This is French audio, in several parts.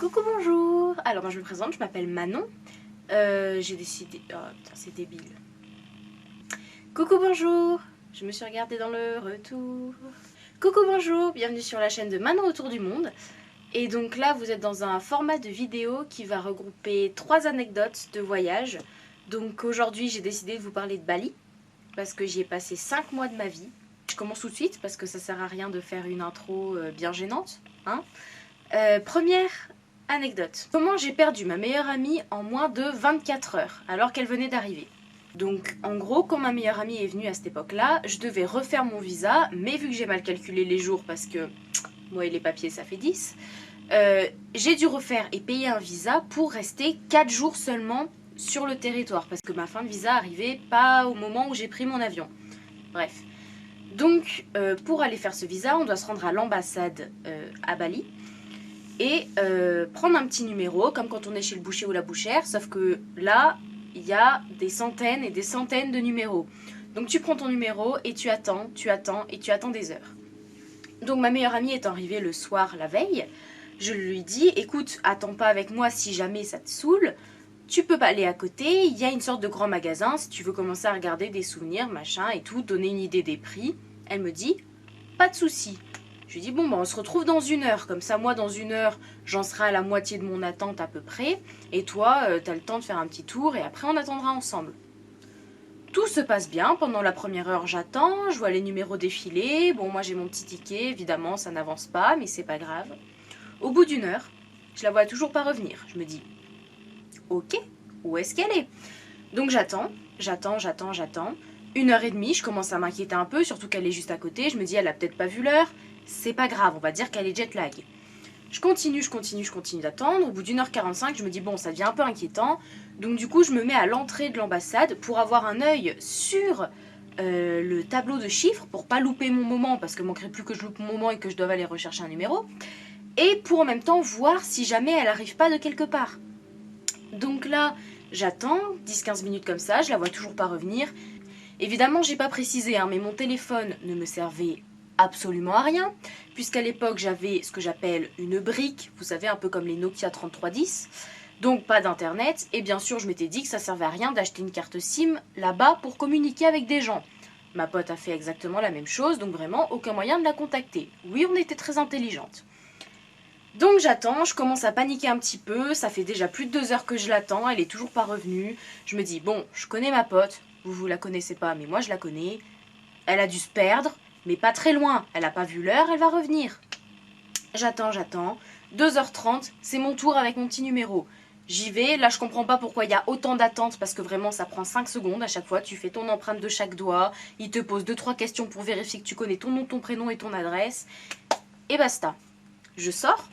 Coucou, bonjour. Alors moi je me présente, je m'appelle Manon. J'ai décidé... Oh putain, c'est débile. Coucou, bonjour. Je me suis regardée dans le retour. Coucou, bonjour. Bienvenue sur la chaîne de Manon autour du monde. Et donc là, vous êtes dans un format de vidéo qui va regrouper 3 anecdotes de voyage. Donc aujourd'hui, j'ai décidé de vous parler de Bali, parce que j'y ai passé 5 mois de ma vie. Je commence tout de suite, parce que ça sert à rien de faire une intro bien gênante. Hein. Première anecdote. Comment j'ai perdu ma meilleure amie en moins de 24 heures, alors qu'elle venait d'arriver. Donc en gros, quand ma meilleure amie est venue à cette époque-là, je devais refaire mon visa, mais vu que j'ai mal calculé les jours, parce que moi et les papiers ça fait 10, j'ai dû refaire et payer un visa pour rester 4 jours seulement sur le territoire, parce que ma fin de visa arrivait pas au moment où j'ai pris mon avion. Bref. Donc pour aller faire ce visa, on doit se rendre à l'ambassade à Bali et prendre un petit numéro, comme quand on est chez le boucher ou la bouchère, sauf que là, il y a des centaines et des centaines de numéros. Donc tu prends ton numéro et tu attends et tu attends des heures. Donc ma meilleure amie étant arrivée le soir la veille, je lui dis, écoute, attends pas avec moi si jamais ça te saoule, tu peux pas aller à côté, il y a une sorte de grand magasin, si tu veux commencer à regarder des souvenirs, machin et tout, donner une idée des prix. Elle me dit, pas de souci. Je lui dis, bon, bah, on se retrouve dans 1 heure, comme ça moi dans 1 heure, j'en serai à la moitié de mon attente à peu près, et toi, t'as le temps de faire un petit tour, et après on attendra ensemble. Tout se passe bien, pendant la première heure j'attends, je vois les numéros défiler, bon moi j'ai mon petit ticket, évidemment ça n'avance pas, mais c'est pas grave. Au bout d'1 heure, je la vois toujours pas revenir, je me dis, ok, où est-ce qu'elle est? Donc j'attends. 1h30, je commence à m'inquiéter un peu, surtout qu'elle est juste à côté, je me dis elle a peut-être pas vu l'heure, c'est pas grave, on va dire qu'elle est jet lag. Je continue d'attendre, au bout d'1h45, je me dis bon ça devient un peu inquiétant, donc du coup je me mets à l'entrée de l'ambassade pour avoir un œil sur le tableau de chiffres, pour pas louper mon moment, parce que manquerait plus que je loupe mon moment et que je dois aller rechercher un numéro, et pour en même temps voir si jamais elle arrive pas de quelque part. Donc là, j'attends 10-15 minutes comme ça, je la vois toujours pas revenir. Évidemment, j'ai pas précisé, hein, mais mon téléphone ne me servait absolument à rien, puisqu'à l'époque, j'avais ce que j'appelle une brique, vous savez, un peu comme les Nokia 3310, donc pas d'internet, et bien sûr, je m'étais dit que ça servait à rien d'acheter une carte SIM là-bas pour communiquer avec des gens. Ma pote a fait exactement la même chose, donc vraiment, aucun moyen de la contacter. Oui, on était très intelligentes. Donc j'attends, je commence à paniquer un petit peu, ça fait déjà plus de 2 heures que je l'attends, elle est toujours pas revenue. Je me dis, bon, je connais ma pote, vous la connaissez pas, mais moi je la connais. Elle a dû se perdre, mais pas très loin, elle a pas vu l'heure, elle va revenir. J'attends, 2h30, c'est mon tour avec mon petit numéro. J'y vais, là je comprends pas pourquoi il y a autant d'attente, parce que vraiment ça prend 5 secondes à chaque fois, tu fais ton empreinte de chaque doigt, il te pose 2-3 questions pour vérifier que tu connais ton nom, ton prénom et ton adresse, et basta. Je sors.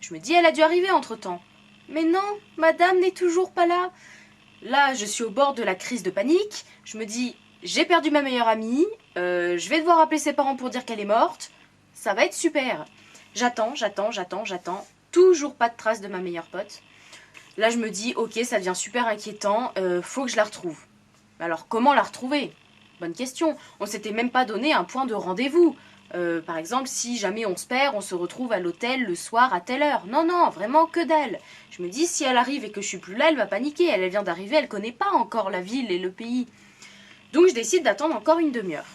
Je me dis, elle a dû arriver entre-temps. Mais non, madame n'est toujours pas là. Là, je suis au bord de la crise de panique. Je me dis, j'ai perdu ma meilleure amie. Je vais devoir appeler ses parents pour dire qu'elle est morte. Ça va être super. J'attends. Toujours pas de trace de ma meilleure pote. Là, je me dis, ok, ça devient super inquiétant. Faut que je la retrouve. Alors, comment la retrouver? Bonne question. On s'était même pas donné un point de rendez-vous. Par exemple, si jamais on se perd, on se retrouve à l'hôtel le soir à telle heure. Non, vraiment que dalle. Je me dis, si elle arrive et que je suis plus là, elle va paniquer. Elle vient d'arriver, elle connaît pas encore la ville et le pays. Donc je décide d'attendre encore une demi-heure.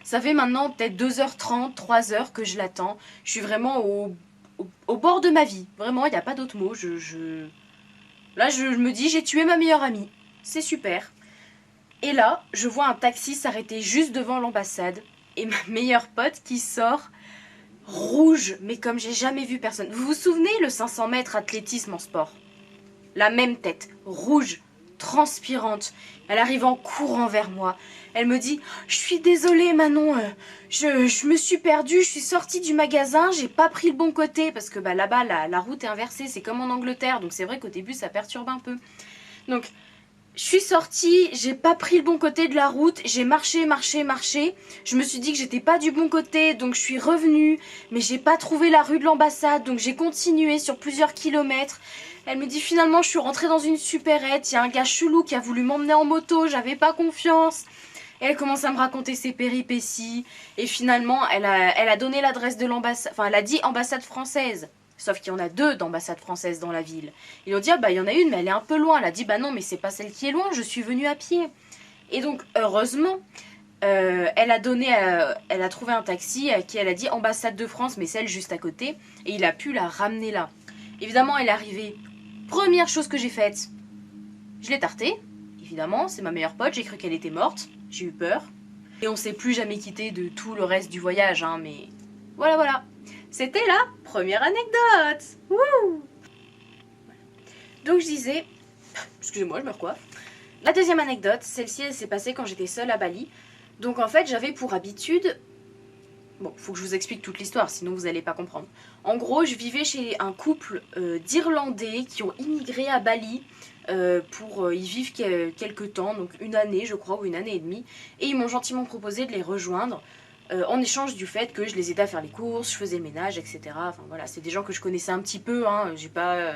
Ça fait maintenant peut-être 2h30, 3h que je l'attends. Je suis vraiment au bord de ma vie. Vraiment, il n'y a pas d'autre mot. Là, je me dis, j'ai tué ma meilleure amie. C'est super. Et là, je vois un taxi s'arrêter juste devant l'ambassade. Et ma meilleure pote qui sort rouge, mais comme j'ai jamais vu personne. Vous vous souvenez le 500 mètres athlétisme en sport? La même tête, rouge, transpirante. Elle arrive en courant vers moi. Elle me dit, je suis désolée Manon, je me suis perdue, je suis sortie du magasin, j'ai pas pris le bon côté, parce que bah, là-bas la route est inversée, c'est comme en Angleterre, donc c'est vrai qu'au début ça perturbe un peu. Donc je suis sortie, j'ai pas pris le bon côté de la route, j'ai marché. Je me suis dit que j'étais pas du bon côté, donc je suis revenue, mais j'ai pas trouvé la rue de l'ambassade, donc j'ai continué sur plusieurs kilomètres. Elle me dit finalement je suis rentrée dans une supérette, il y a un gars chelou qui a voulu m'emmener en moto, j'avais pas confiance. Et elle commence à me raconter ses péripéties, et finalement elle a donné l'adresse de l'ambassade, enfin elle a dit ambassade française. Sauf qu'il y en a 2 d'ambassades françaises dans la ville. Ils ont dit, ah bah il y en a une, mais elle est un peu loin. Elle a dit, bah non, mais c'est pas celle qui est loin, je suis venue à pied. Et donc, heureusement, elle a trouvé un taxi à qui elle a dit ambassade de France, mais celle juste à côté. Et il a pu la ramener là. Évidemment, elle est arrivée. Première chose que j'ai faite, je l'ai tartée. Évidemment, c'est ma meilleure pote, j'ai cru qu'elle était morte. J'ai eu peur. Et on s'est plus jamais quitté de tout le reste du voyage, hein, mais voilà, voilà. C'était la première anecdote. Wouh! Donc je disais, excusez-moi, je me recoiffe. La deuxième anecdote, celle-ci, elle s'est passée quand j'étais seule à Bali. Donc en fait, j'avais pour habitude... Bon, faut que je vous explique toute l'histoire, sinon vous n'allez pas comprendre. En gros, je vivais chez un couple d'Irlandais qui ont immigré à Bali pour y vivre quelques temps, donc une année je crois, ou une année et demie. Et ils m'ont gentiment proposé de les rejoindre en échange du fait que je les aidais à faire les courses, je faisais le ménage, etc. Enfin voilà, c'est des gens que je connaissais un petit peu, hein. J'ai pas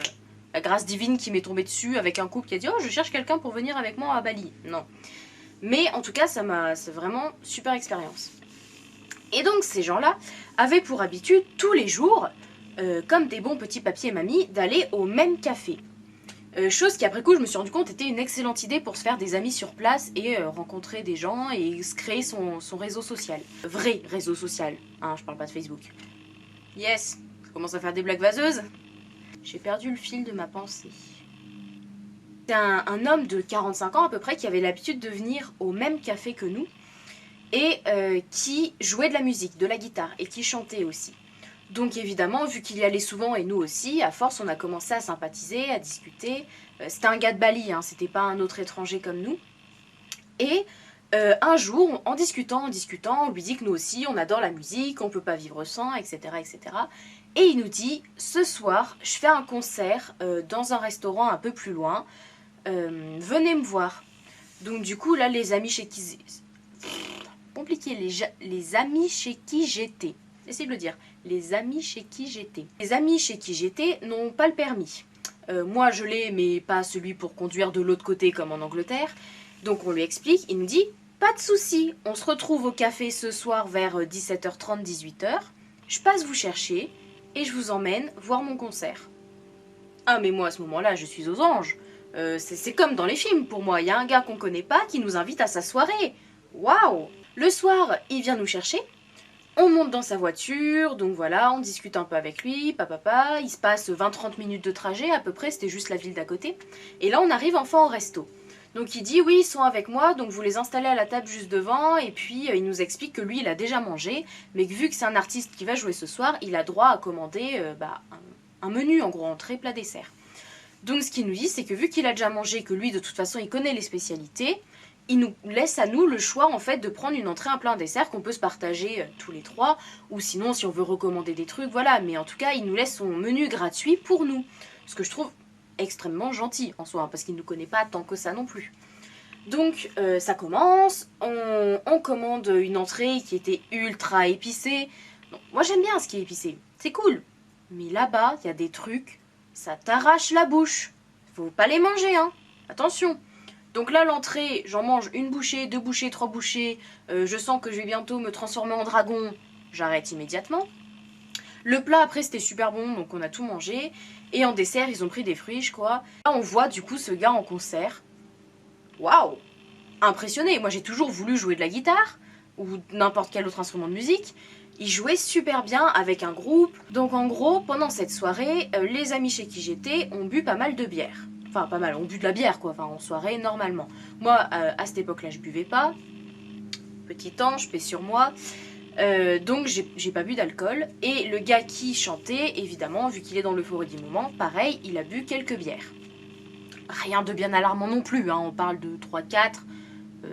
la grâce divine qui m'est tombée dessus avec un couple qui a dit « Oh, je cherche quelqu'un pour venir avec moi à Bali ». Non. Mais en tout cas, c'est vraiment super expérience. Et donc ces gens-là avaient pour habitude tous les jours, comme des bons petits papiers mamies, d'aller au même café. Chose qui après coup je me suis rendu compte était une excellente idée pour se faire des amis sur place et rencontrer des gens et se créer son réseau social. Vrai réseau social, hein, je parle pas de Facebook. Yes, ça commence à faire des blagues vaseuses. J'ai perdu le fil de ma pensée. C'est un homme de 45 ans à peu près qui avait l'habitude de venir au même café que nous et qui jouait de la musique, de la guitare et qui chantait aussi. Donc évidemment, vu qu'il y allait souvent et nous aussi, à force on a commencé à sympathiser, à discuter. C'était un gars de Bali, hein, c'était pas un autre étranger comme nous. Et un jour, en discutant, on lui dit que nous aussi on adore la musique, on peut pas vivre sans, etc. etc. Et il nous dit, ce soir je fais un concert dans un restaurant un peu plus loin, venez me voir. Donc du coup là les amis chez qui... Compliqué, les amis chez qui j'étais. Essayez de le dire. Les amis chez qui j'étais. Les amis chez qui j'étais n'ont pas le permis. Moi je l'ai, mais pas celui pour conduire de l'autre côté comme en Angleterre. Donc on lui explique, il nous dit, pas de souci, on se retrouve au café ce soir vers 17h30, 18h. Je passe vous chercher et je vous emmène voir mon concert. Ah mais moi à ce moment-là je suis aux anges. C'est comme dans les films pour moi, il y a un gars qu'on connaît pas qui nous invite à sa soirée. Waouh! Le soir, il vient nous chercher. On monte dans sa voiture, donc voilà, on discute un peu avec lui, papa, il se passe 20-30 minutes de trajet à peu près, c'était juste la ville d'à côté. Et là on arrive enfin au resto. Donc il dit oui, ils sont avec moi, donc vous les installez à la table juste devant, et puis il nous explique que lui il a déjà mangé, mais que vu que c'est un artiste qui va jouer ce soir, il a droit à commander un menu, en gros entrée, plat, dessert. Donc ce qu'il nous dit, c'est que vu qu'il a déjà mangé, que lui de toute façon il connaît les spécialités, il nous laisse à nous le choix en fait de prendre une entrée, un plat, un dessert qu'on peut se partager tous les trois, ou sinon si on veut recommander des trucs, voilà, mais en tout cas il nous laisse son menu gratuit pour nous, ce que je trouve extrêmement gentil en soi, hein, parce qu'il ne nous connaît pas tant que ça non plus. Donc ça commence, on commande une entrée qui était ultra épicée. Donc, moi j'aime bien ce qui est épicé, c'est cool, mais là-bas il y a des trucs, ça t'arrache la bouche, faut pas les manger, hein, attention. Donc là, l'entrée, j'en mange une bouchée, 2 bouchées, 3 bouchées. Je sens que je vais bientôt me transformer en dragon. J'arrête immédiatement. Le plat, après, c'était super bon, donc on a tout mangé. Et en dessert, ils ont pris des fruits, je crois. Là, on voit du coup ce gars en concert. Waouh! Impressionné. Moi, j'ai toujours voulu jouer de la guitare ou n'importe quel autre instrument de musique. Il jouait super bien avec un groupe. Donc en gros, pendant cette soirée, les amis chez qui j'étais ont bu pas mal de bière. Enfin, pas mal, on bu de la bière, quoi, enfin, en soirée, normalement. Moi, à cette époque-là, je buvais pas. Petit ange, paix sur moi. Donc, j'ai pas bu d'alcool. Et le gars qui chantait, évidemment, vu qu'il est dans l'euphorie du moment, pareil, il a bu quelques bières. Rien de bien alarmant non plus, hein, on parle de 3, 4,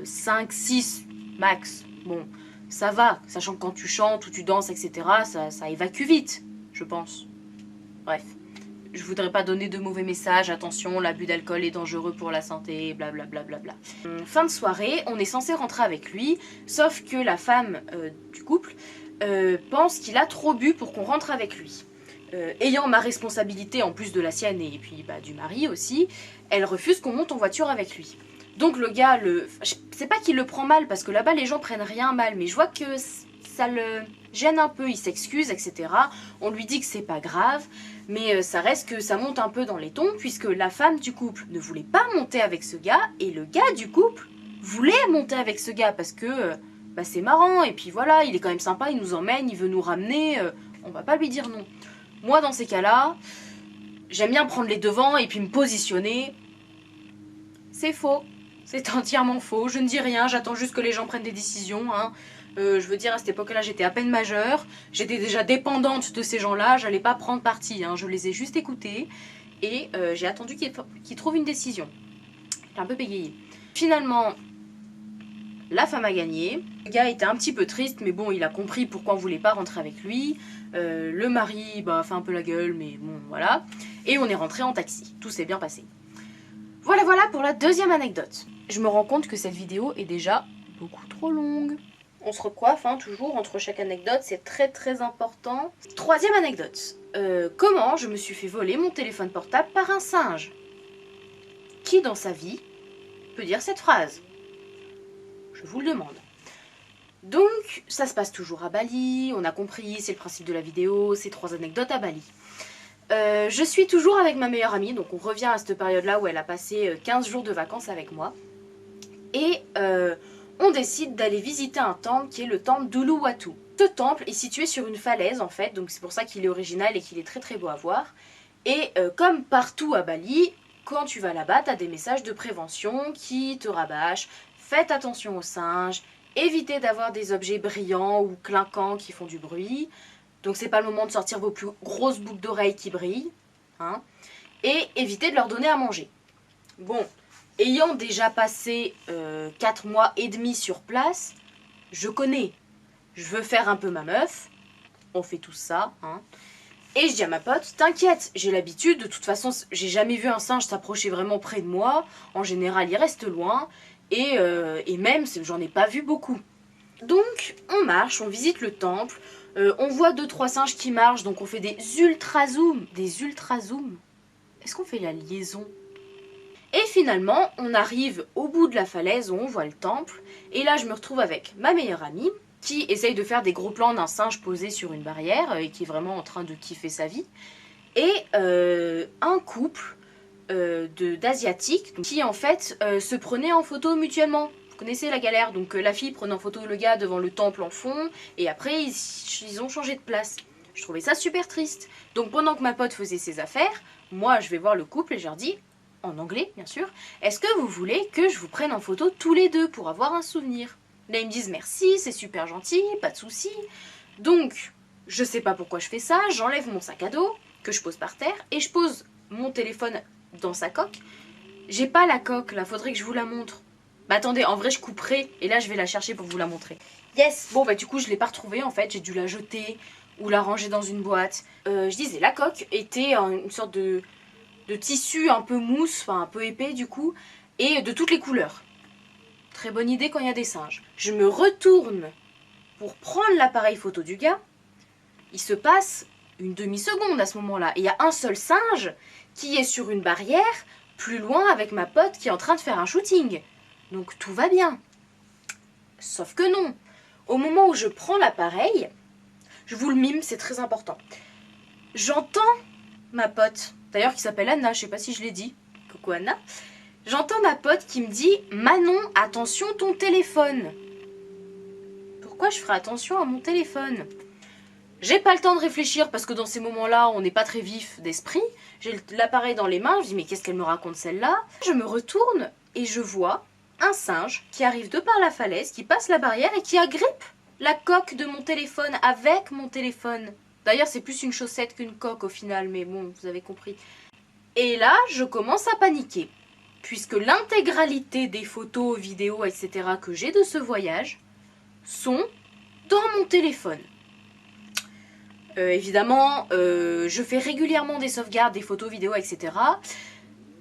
5, 6, max. Bon, ça va, sachant que quand tu chantes ou tu danses, etc., ça évacue vite, je pense. Bref. Je voudrais pas donner de mauvais messages, attention, l'abus d'alcool est dangereux pour la santé, blablabla. Fin de soirée, on est censé rentrer avec lui, sauf que la femme du couple pense qu'il a trop bu pour qu'on rentre avec lui. Ayant ma responsabilité en plus de la sienne et puis du mari aussi, elle refuse qu'on monte en voiture avec lui. Donc le gars, c'est pas qu'il le prend mal, parce que là-bas les gens prennent rien mal, mais je vois que ça le gêne un peu, il s'excuse, etc. On lui dit que c'est pas grave, mais ça reste que ça monte un peu dans les tons, puisque la femme du couple ne voulait pas monter avec ce gars, et le gars du couple voulait monter avec ce gars, parce que bah, c'est marrant, et puis voilà, il est quand même sympa, il nous emmène, il veut nous ramener, on va pas lui dire non. Moi, dans ces cas-là, j'aime bien prendre les devants et puis me positionner. C'est faux. C'est entièrement faux. Je ne dis rien, j'attends juste que les gens prennent des décisions. Hein. Je veux dire, à cette époque-là, j'étais à peine majeure. J'étais déjà dépendante de ces gens-là. J'allais pas prendre parti. Hein. Je les ai juste écoutés. Et j'ai attendu qu'ils trouvent une décision. J'ai un peu bégayé. Finalement, la femme a gagné. Le gars était un petit peu triste, mais bon, il a compris pourquoi on voulait pas rentrer avec lui. Le mari bah, fait un peu la gueule, mais bon, voilà. Et on est rentré en taxi. Tout s'est bien passé. Voilà pour la deuxième anecdote. Je me rends compte que cette vidéo est déjà beaucoup trop longue. On se recoiffe, hein, toujours, entre chaque anecdote, c'est très important. Troisième anecdote. Comment je me suis fait voler mon téléphone portable par un singe? Qui dans sa vie peut dire cette phrase? Je vous le demande. Donc, ça se passe toujours à Bali, on a compris, c'est le principe de la vidéo, c'est 3 anecdotes à Bali. Je suis toujours avec ma meilleure amie, donc on revient à cette période-là où elle a passé 15 jours de vacances avec moi. Et on décide d'aller visiter un temple qui est le temple d'Uluwatu. Ce temple est situé sur une falaise en fait, donc c'est pour ça qu'il est original et qu'il est très beau à voir. Et comme partout à Bali, quand tu vas là-bas, tu as des messages de prévention qui te rabâchent. Faites attention aux singes, évitez d'avoir des objets brillants ou clinquants qui font du bruit. Donc c'est pas le moment de sortir vos plus grosses boucles d'oreilles qui brillent. Hein, et évitez de leur donner à manger. Bon, ayant déjà passé 4 mois et demi sur place, je connais. Je veux faire un peu ma meuf. On fait tout ça. Hein. Et je dis à ma pote, t'inquiète, j'ai l'habitude. De toute façon, j'ai jamais vu un singe s'approcher vraiment près de moi. En général, il reste loin. Et même, j'en ai pas vu beaucoup. Donc, on marche, on visite le temple. On voit 2-3 singes qui marchent, donc on fait des ultra zooms. Des ultra zooms. Est-ce qu'on fait la liaison? Et finalement, on arrive au bout de la falaise où on voit le temple. Et là, je me retrouve avec ma meilleure amie qui essaye de faire des gros plans d'un singe posé sur une barrière et qui est vraiment en train de kiffer sa vie. Et un couple d'asiatiques qui en fait se prenaient en photo mutuellement. Vous connaissez la galère, donc la fille prenait en photo le gars devant le temple en fond, et après ils ont changé de place. Je trouvais ça super triste. Donc pendant que ma pote faisait ses affaires, moi je vais voir le couple et je leur dis, en anglais bien sûr, est-ce que vous voulez que je vous prenne en photo tous les deux pour avoir un souvenir? Là ils me disent merci, c'est super gentil, pas de souci. Donc je sais pas pourquoi je fais ça, j'enlève mon sac à dos que je pose par terre et je pose mon téléphone dans sa coque. J'ai pas la coque là, faudrait que je vous la montre. Bah attendez, en vrai je couperai et là je vais la chercher pour vous la montrer. Yes. Bon bah du coup je l'ai pas retrouvée en fait, j'ai dû la jeter ou la ranger dans une boîte. Je disais, la coque était une sorte de tissu un peu mousse, enfin un peu épais du coup, et de toutes les couleurs. Très bonne idée quand il y a des singes. Je me retourne pour prendre l'appareil photo du gars. Il se passe une demi-seconde à ce moment-là. Et il y a un seul singe qui est sur une barrière, plus loin avec ma pote qui est en train de faire un shooting. Donc tout va bien. Sauf que non. Au moment où je prends l'appareil, je vous le mime, c'est très important. J'entends ma pote, d'ailleurs qui s'appelle Anna, je sais pas si je l'ai dit. Coucou Anna. J'entends ma pote qui me dit « Manon, attention ton téléphone !» Pourquoi je ferais attention à mon téléphone? J'ai pas le temps de réfléchir parce que dans ces moments-là, on n'est pas très vif d'esprit. J'ai l'appareil dans les mains, je dis « Mais qu'est-ce qu'elle me raconte celle-là ?» Je me retourne et je vois un singe qui arrive de par la falaise, qui passe la barrière et qui agrippe la coque de mon téléphone avec mon téléphone. D'ailleurs, c'est plus une chaussette qu'une coque au final, mais bon, vous avez compris. Et là, je commence à paniquer, puisque l'intégralité des photos, vidéos, etc. que j'ai de ce voyage sont dans mon téléphone. Évidemment, je fais régulièrement des sauvegardes, des photos, vidéos, etc.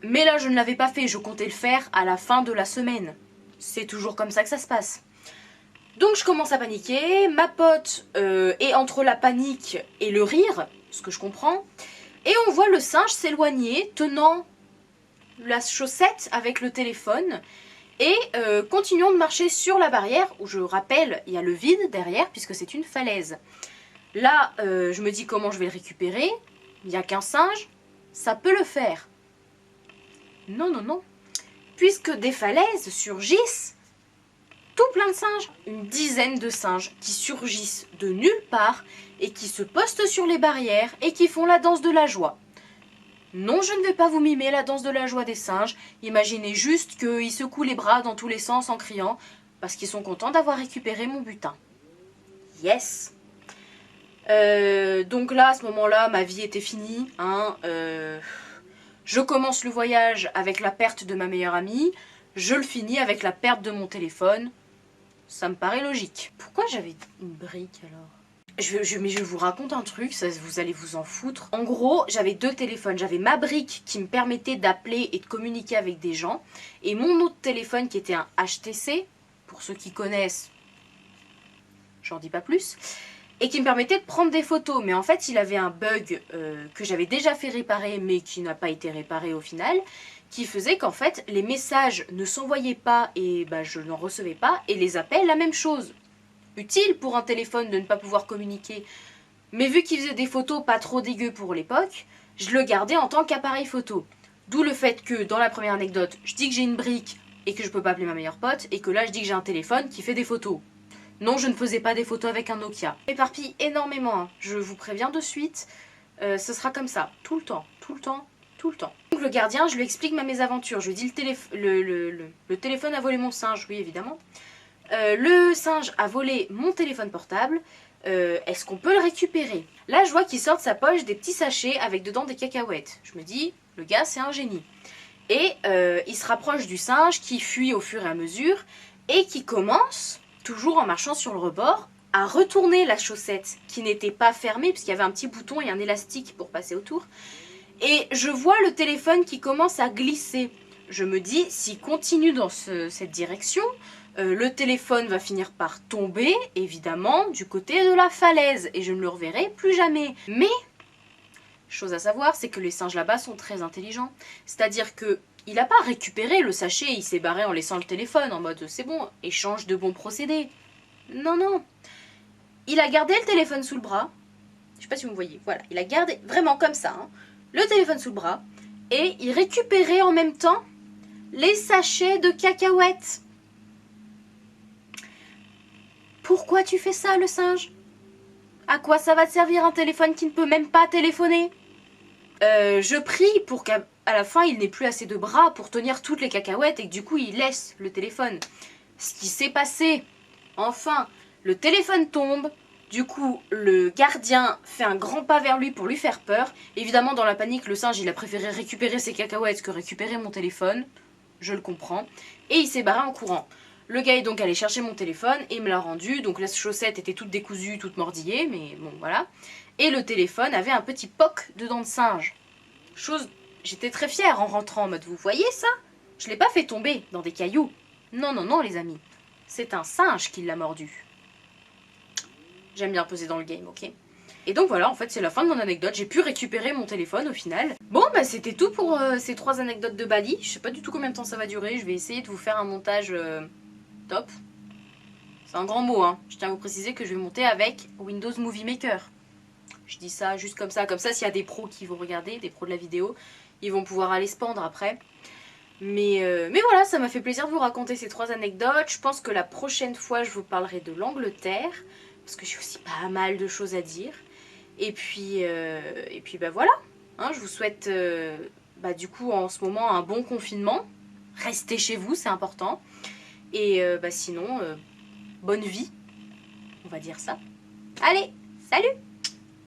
Mais là, je ne l'avais pas fait, je comptais le faire à la fin de la semaine. C'est toujours comme ça que ça se passe. Donc je commence à paniquer, ma pote est entre la panique et le rire, ce que je comprends, et on voit le singe s'éloigner, tenant la chaussette avec le téléphone, Et continuons de marcher sur la barrière, où je rappelle, il y a le vide derrière, puisque c'est une falaise. Là, je me dis comment je vais le récupérer. Il n'y a qu'un singe, ça peut le faire. Non, non, non. Puisque des falaises surgissent, tout plein de singes. Une dizaine de singes qui surgissent de nulle part et qui se postent sur les barrières et qui font la danse de la joie. Non, je ne vais pas vous mimer la danse de la joie des singes. Imaginez juste qu'ils secouent les bras dans tous les sens en criant parce qu'ils sont contents d'avoir récupéré mon butin. Yes! Donc là, à ce moment-là, ma vie était finie. Hein, je commence le voyage avec la perte de ma meilleure amie. Je le finis avec la perte de mon téléphone. Ça me paraît logique. Pourquoi j'avais une brique alors ? Mais je vous raconte un truc, ça, vous allez vous en foutre. En gros, j'avais 2 téléphones. J'avais ma brique qui me permettait d'appeler et de communiquer avec des gens. Et mon autre téléphone qui était un HTC. Pour ceux qui connaissent, j'en dis pas plus. Et qui me permettait de prendre des photos. Mais en fait, il avait un bug que j'avais déjà fait réparer, mais qui n'a pas été réparé au final, qui faisait qu'en fait, les messages ne s'envoyaient pas et je n'en recevais pas, et les appels, la même chose. Utile pour un téléphone de ne pas pouvoir communiquer. Mais vu qu'il faisait des photos pas trop dégueu pour l'époque, je le gardais en tant qu'appareil photo. D'où le fait que, dans la première anecdote, je dis que j'ai une brique et que je peux pas appeler ma meilleure pote, et que là, je dis que j'ai un téléphone qui fait des photos. Non, je ne faisais pas des photos avec un Nokia. M'éparpille énormément, hein. Je vous préviens de suite. Ce sera comme ça, tout le temps, tout le temps, tout le temps. Donc le gardien, je lui explique ma mésaventure. Je lui dis le téléphone a volé mon singe, oui évidemment. Le singe a volé mon téléphone portable. Est-ce qu'on peut le récupérer? Là, je vois qu'il sort de sa poche des petits sachets avec dedans des cacahuètes. Je me dis, le gars, c'est un génie. Et il se rapproche du singe qui fuit au fur et à mesure et qui commence, toujours en marchant sur le rebord, à retourner la chaussette qui n'était pas fermée puisqu'il y avait un petit bouton et un élastique pour passer autour. Et je vois le téléphone qui commence à glisser. Je me dis, s'il continue dans cette direction, le téléphone va finir par tomber, évidemment, du côté de la falaise. Et je ne le reverrai plus jamais. Mais, chose à savoir, c'est que les singes là-bas sont très intelligents. C'est-à-dire que il n'a pas récupéré le sachet et il s'est barré en laissant le téléphone, en mode c'est bon, échange de bons procédés. Non, non. Il a gardé le téléphone sous le bras. Je sais pas si vous me voyez. Voilà, il a gardé, vraiment comme ça, hein, le téléphone sous le bras. Et il récupérait en même temps les sachets de cacahuètes. Pourquoi tu fais ça, le singe? À quoi ça va te servir un téléphone qui ne peut même pas téléphoner? Je prie pour qu'à la fin, il n'ait plus assez de bras pour tenir toutes les cacahuètes et que du coup, il laisse le téléphone. Ce qui s'est passé, enfin, le téléphone tombe. Du coup, le gardien fait un grand pas vers lui pour lui faire peur. Évidemment, dans la panique, le singe, il a préféré récupérer ses cacahuètes que récupérer mon téléphone. Je le comprends. Et il s'est barré en courant. Le gars est donc allé chercher mon téléphone et me l'a rendu. Donc la chaussette était toute décousue, toute mordillée, mais bon, voilà. Et le téléphone avait un petit poc de dents de singe. Chose... J'étais très fière en rentrant en mode, vous voyez ça? Je l'ai pas fait tomber dans des cailloux. Non, non, non, les amis. C'est un singe qui l'a mordu. J'aime bien peser dans le game, ok? Et donc voilà, en fait, c'est la fin de mon anecdote. J'ai pu récupérer mon téléphone au final. Bon, bah c'était tout pour ces 3 anecdotes de Bali. Je sais pas du tout combien de temps ça va durer. Je vais essayer de vous faire un montage top. C'est un grand mot, hein. Je tiens à vous préciser que je vais monter avec Windows Movie Maker. Je dis ça juste comme ça s'il y a des pros qui vont regarder, des pros de la vidéo, ils vont pouvoir aller se pendre après. Mais voilà, ça m'a fait plaisir de vous raconter ces 3 anecdotes. Je pense que la prochaine fois, je vous parlerai de l'Angleterre, parce que j'ai aussi pas mal de choses à dire. Et puis bah voilà, hein, je vous souhaite du coup en ce moment un bon confinement. Restez chez vous, c'est important. Et sinon, bonne vie, on va dire ça. Allez, salut!